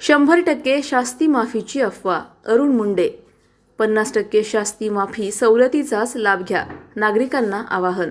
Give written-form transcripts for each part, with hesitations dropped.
100% शास्ती माफीची अफवा, अरुण मुंडे. 50% शास्ती माफी सवलतीचाच लाभ घ्या, नागरिकांना आवाहन.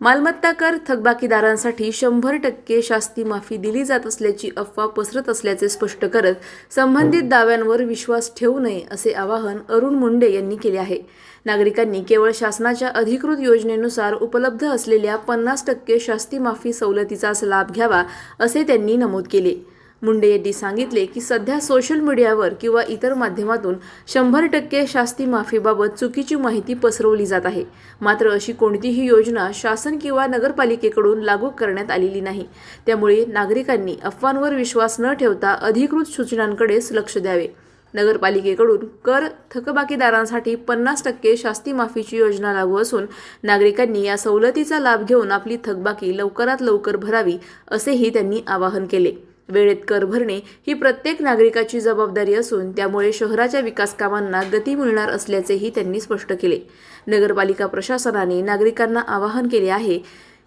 मालमत्ता कर थकबाकीदारांसाठी 100% शास्ती माफी दिली जात असल्याची अफवा पसरत असल्याचे स्पष्ट करत संबंधित दाव्यांवर विश्वास ठेवू नये असे आवाहन अरुण मुंडे यांनी केले आहे. नागरिकांनी केवळ शासनाच्या अधिकृत योजनेनुसार उपलब्ध असलेल्या 50% शास्ती माफी सवलतीचाच लाभ घ्यावा असे त्यांनी नमूद केले. मुंडे यांनी सांगितले की सध्या सोशल मीडियावर किंवा इतर माध्यमातून 100% शास्ती माफीबाबत चुकीची माहिती पसरवली जात आहे. मात्र अशी कोणतीही योजना शासन किंवा नगरपालिकेकडून लागू करण्यात आलेली नाही. त्यामुळे नागरिकांनी अफवांवर विश्वास न ठेवता अधिकृत सूचनांकडेच लक्ष द्यावे. नगरपालिकेकडून कर थकबाकीदारांसाठी 50% शास्ती माफीची योजना लागू असून नागरिकांनी या सवलतीचा लाभ घेऊन आपली थकबाकी लवकरात लवकर भरावी असेही त्यांनी आवाहन केले. वेळेत कर भरणे ही प्रत्येक नागरिकाची जबाबदारी असून त्यामुळे शहराच्या विकास कामांना गती मिळणार असल्याचेही त्यांनी स्पष्ट केले. नगरपालिका प्रशासनाने नागरिकांना आवाहन केले आहे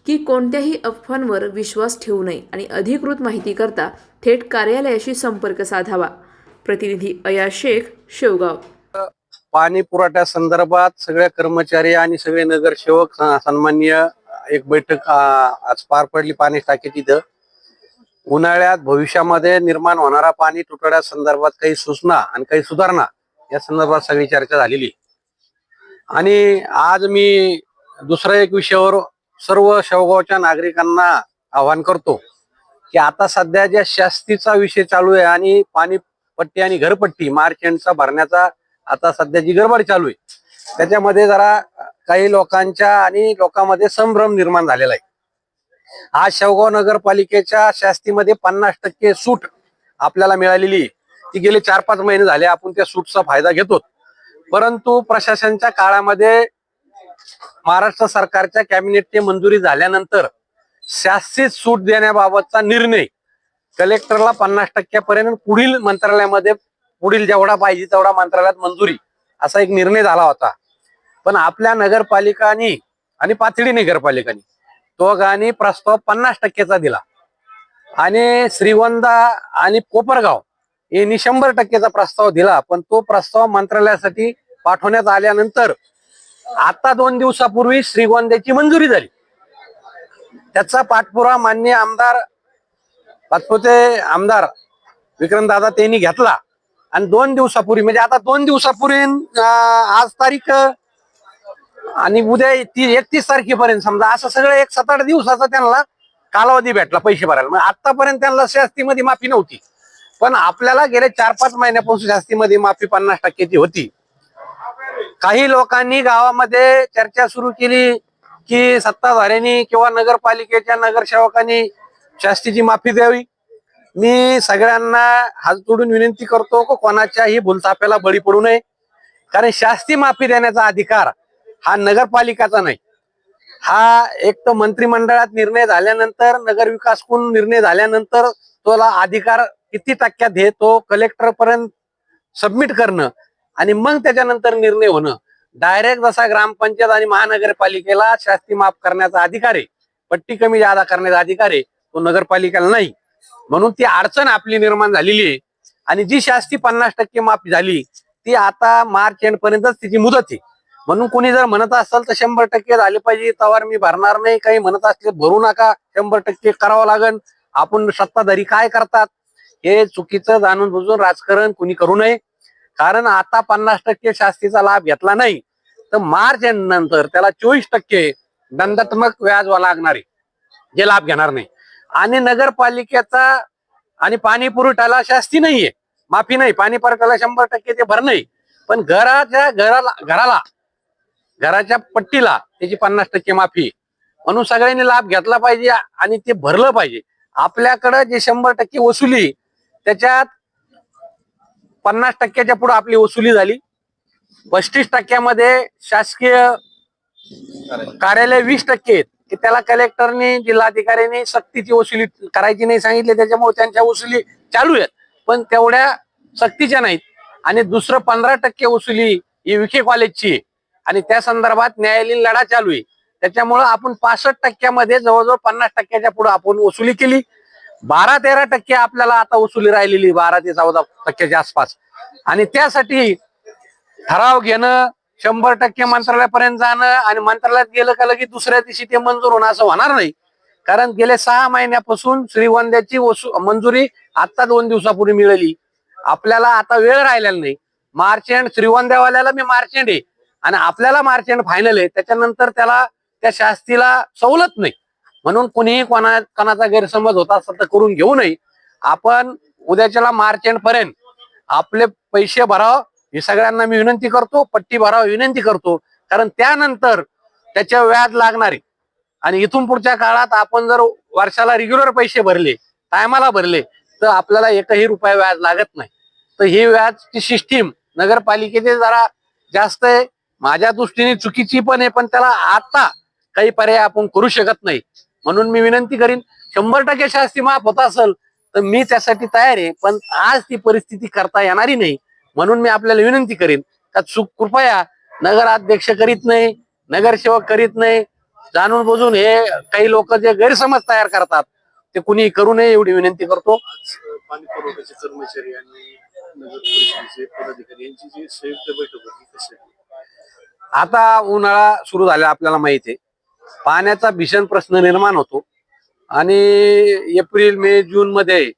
की कोणत्याही अफवांवर विश्वास ठेवू नये आणि अधिकृत माहितीकरता थेट कार्यालयाशी संपर्क साधावा. प्रतिनिधी अयाज शेख, शेवगाव. पाणी पुरवठ्या संदर्भात सगळे कर्मचारी आणि सगळे नगरसेवक सन्माननीय एक बैठक आज पार पडली पाणी टाकीची. इथं उन्हाळ्यात भविष्यामध्ये निर्माण होणारा पाणी तुटवड्या संदर्भात काही सूचना आणि काही सुधारणा या संदर्भात सगळी चर्चा झालेली. आणि आज मी दुसऱ्या एक विषयावर सर्व शेवगावच्या नागरिकांना आवाहन करतो की आता सध्या ज्या शास्तीचा विषय चालू आहे आणि पाणीपट्टी आणि घरपट्टी मार्च एंडचा भरण्याचा आता सध्या जी गडबड चालू आहे त्याच्यामध्ये जरा काही लोकांच्या आणि लोकांमध्ये संभ्रम निर्माण झालेला आहे. आज शेवगाव नगरपालिकेच्या शास्तीमध्ये 50% सूट आपल्याला मिळालेली. ती गेले 4-5 महिने झाले आपण त्या सूटचा फायदा घेतो. परंतु प्रशासनाच्या काळामध्ये महाराष्ट्र सरकारच्या कॅबिनेटची मंजुरी झाल्यानंतर शास्तीत सूट देण्याबाबतचा निर्णय कलेक्टरला 50% पर्यंत पुढील मंत्रालयामध्ये पुढील जेवढा पाहिजे तेवढा मंत्रालयात मंजुरी असा एक निर्णय झाला होता. पण आपल्या नगरपालिकांनी आणि पाथडी नगरपालिकांनी दोघांनी प्रस्ताव 50%चा दिला आणि श्रीगोंदा आणि कोपरगाव यांनी 100%चा प्रस्ताव दिला. पण तो प्रस्ताव मंत्रालयासाठी पाठवण्यात आल्यानंतर आता 2 दिवसापूर्वी श्रीगोंद्याची मंजुरी झाली. त्याचा पाठपुरावा माननीय आमदार पाचपुते आमदार विक्रमदादा त्यांनी घेतला आणि 2 दिवसापूर्वी म्हणजे आता 2 दिवसापूर्वी आज तारीख आणि उद्या 31 तारखेपर्यंत समजा असं सगळं एक 7-8 दिवसाचा त्यांना कालावधी भेटला पैसे भरायला. मग आतापर्यंत त्यांना शास्तीमध्ये माफी नव्हती. पण आपल्याला गेले 4-5 महिन्यापासून शास्तीमध्ये माफी 50%ची होती. काही लोकांनी गावामध्ये चर्चा सुरू केली की सत्ताधाऱ्यांनी किंवा नगरपालिकेच्या नगरसेवकांनी शास्तीची माफी द्यावी. मी सगळ्यांना हात जोडून विनंती करतो की कोणाच्याही भूलथाप्याला बळी पडू नये. कारण शास्ती माफी देण्याचा अधिकार हा नगरपालिकाचा नाही. हा एक तर मंत्रिमंडळात निर्णय झाल्यानंतर नगर विकास कोण निर्णय झाल्यानंतर तोला अधिकार किती टक्क्यात हे तो कलेक्टर पर्यंत सबमिट करणं आणि मग त्याच्यानंतर निर्णय होणं. डायरेक्ट जसा ग्रामपंचायत आणि महानगरपालिकेला शास्ती माफ करण्याचा अधिकार आहे, पट्टी कमी जादा करण्याचा अधिकार आहे, तो नगरपालिकेला नाही. म्हणून ती अडचण आपली निर्माण झालेली आहे. आणि जी शास्ती 50% माफी झाली ती आता मार्च एंड पर्यंतच तिची मुदत आहे. म्हणून कोणी जर म्हणत असेल तर 100% झाले पाहिजे तवार मी भरणार नाही, काही म्हणत असले भरू नका, 100% करावं लागेल. आपण सत्ताधारी काय करतात हे चुकीचं जाणून बुजून राजकारण कुणी करू नये. कारण आता 50% शास्तीचा लाभ घेतला नाही तर मार्च एंड नंतर त्याला 24% दंडात्मक व्याज लागणार आहे जे लाभ घेणार नाही. आणि नगरपालिकेचा आणि पाणी पुरवठ्याला शास्ती नाहीये, माफी नाही. पाणी पुरवठ्याला 100% ते भरणं, पण घराच्या पट्टीला त्याची 50% माफी. म्हणून सगळ्यांनी लाभ घेतला पाहिजे आणि ते भरलं पाहिजे. आपल्याकडे जे 100% वसुली त्याच्यात 50%च्या पुढे आपली वसुली झाली. 35% शासकीय कार्यालय 20% की त्याला कलेक्टरने जिल्हाधिकाऱ्यांनी सक्तीची वसुली करायची नाही सांगितले, त्याच्यामुळे त्यांच्या वसुली चालू आहेत पण तेवढ्या सक्तीच्या नाहीत. आणि दुसरं 15% वसुली ही विखे कॉलेजची आणि त्या संदर्भात न्यायालयीन लढा चालू आहे. त्याच्यामुळे आपण 65% मध्ये जवळजवळ 50%च्या पुढे आपण वसुली केली. 12-13% आपल्याला आता वसुली राहिलेली, 12 ते 14% आसपास. आणि त्यासाठी ठराव घेणं, 100% मंत्रालयापर्यंत जाणं आणि मंत्रालयात गेलं का लगेच दुसऱ्या दिवशी ते मंजूर होणं असं होणार नाही. कारण गेले 6 महिन्यापासून श्रीगोंद्याची मंजुरी आता 2 दिवसापूर्वी मिळाली. आपल्याला आता वेळ राहिलेला नाही. मार्चेंट श्रीगोंद्यावाल्याला मी मार्चेंट आहे आणि आपल्याला मार्चेंट फायनल आहे. त्याच्यानंतर त्याला त्या शास्तीला सवलत नाही. म्हणून कोणीही कोणाचा गैरसमज होता असं तर करून घेऊ नये. आपण उद्याच्याला मार्चेंट पर्यंत आपले पैसे भरावं ही सगळ्यांना मी विनंती करतो. पट्टी भरावं विनंती करतो. कारण त्यानंतर त्याच्या व्याज लागणारे आणि इथून पुढच्या काळात आपण जर वर्षाला रेग्युलर पैसे भरले, टायमाला भरले, तर आपल्याला एकही रुपया व्याज लागत नाही. तर ही व्याजची सिस्टीम नगरपालिकेचे जरा जास्त आहे. माझ्या दृष्टीने चुकीची पण आहे, पण त्याला आता काही पर्याय आपण करू शकत नाही. म्हणून मी विनंती करीन, 100% शास्ती माफ होत असेल तर मी त्यासाठी तयार आहे. पण आज ती परिस्थिती करता येणारी नाही. म्हणून मी आपल्याला विनंती करीन का कृपया नगराध्यक्ष करीत नाही, नगरसेवक करीत नाही, जाणून बुजून हे काही लोक जे गैरसमज तयार करतात ते कुणी करू नये एवढी विनंती करतो. पाणी पुरवठ्याचे कर्मचारी आणि नगर परिषदेचे पदाधिकारी यांची जी संयुक्त बैठक होती कशी? आता उन्हाळा सुरू झाला, आपल्याला माहिती आहे. पाण्याचा भीषण प्रश्न निर्माण होतो आणि एप्रिल, मे, जून मध्ये